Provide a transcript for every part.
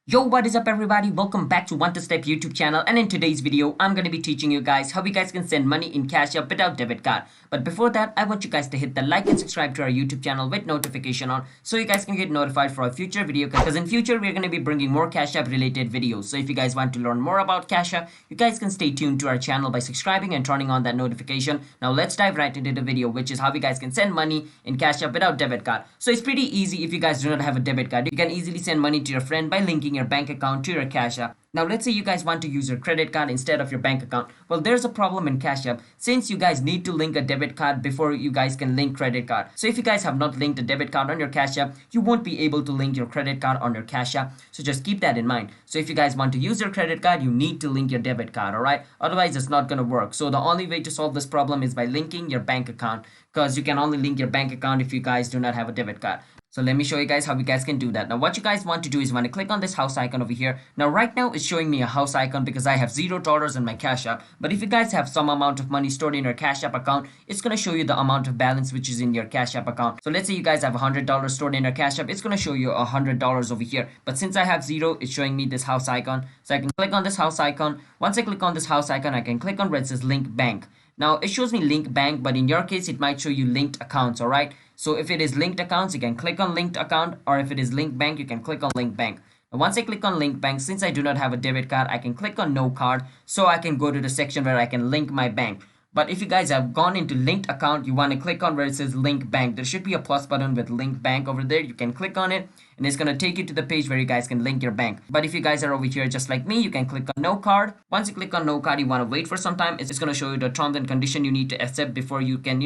Yo, what is up everybody? Welcome back to One to Step YouTube channel, and in today's video I'm going to be teaching you guys how you guys can send money in Cash App without debit card. But before that, I want you guys to hit the like and subscribe to our YouTube channel with notification on so you guys can get notified for our future video, because in future we're going to be bringing more Cash App related videos. So if you guys want to learn more about Cash App, you guys can stay tuned to our channel by subscribing and turning on that notification. Now let's dive right into the video, which is how you guys can send money in Cash App without debit card. So it's pretty easy. If you guys do not have a debit card, you can easily send money to your friend by linking your bank account to your Cash App. Now let's say you guys want to use your credit card instead of your bank account. Well, there's a problem in Cash App since you guys need to link a debit card before you guys can link credit card. So if you guys have not linked a debit card on your Cash App, you won't be able to link your credit card on your Cash App. So just keep that in mind. So if you guys want to use your credit card, you need to link your debit card, alright? Otherwise it's not gonna work. So the only way to solve this problem is by linking your bank account, because you can only link your bank account if you guys do not have a debit card. So let me show you guys how you guys can do that. Now what you guys want to do is want to click on this house icon over here. Now right now it's showing me a house icon because I have $0 in my Cash App. But if you guys have some amount of money stored in your Cash App account, it's going to show you the amount of balance which is in your Cash App account. So let's say you guys have $100 stored in your Cash App, it's going to show you $100 over here. But since I have zero, it's showing me this house icon. So I can click on this house icon. Once I click on this house icon, I can click on where it says link bank. Now it shows me link bank, but in your case it might show you linked accounts, alright? So if it is linked accounts, you can click on linked account, or if it is link bank, you can click on link bank. Now once I click on link bank, since I do not have a debit card, I can click on no card, so I can go to the section where I can link my bank. But if you guys have gone into linked account, you want to click on where it says link bank. There should be a plus button with link bank over there. You can click on it and it's going to take you to the page where you guys can link your bank. But if you guys are over here just like me, you can click on no card. Once you click on no card, you want to wait for some time. It's going to show you the terms and condition you need to accept before you can,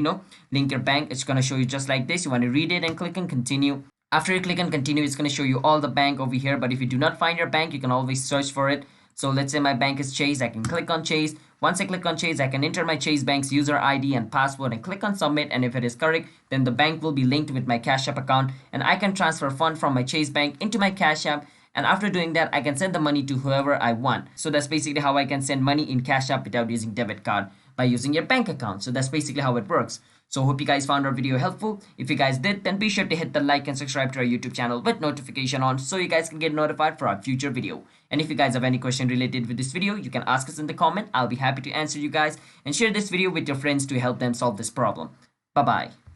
link your bank. It's going to show you just like this. You want to read it and click on continue. After you click on continue, it's going to show you all the bank over here. But if you do not find your bank, you can always search for it. So let's say my bank is Chase. I can click on Chase. Once I click on Chase, I can enter my Chase Bank's user ID and password and click on submit. And if it is correct, then the bank will be linked with my Cash App account and I can transfer fund from my Chase Bank into my Cash App. And after doing that, I can send the money to whoever I want. So that's basically how I can send money in Cash App without using debit card, by using your bank account. So that's basically how it works. So hope you guys found our video helpful. If you guys did, then be sure to hit the like and subscribe to our YouTube channel with notification on so you guys can get notified for our future video. And if you guys have any question related with this video, you can ask us in the comment. I'll be happy to answer you guys, and share this video with your friends to help them solve this problem. Bye bye.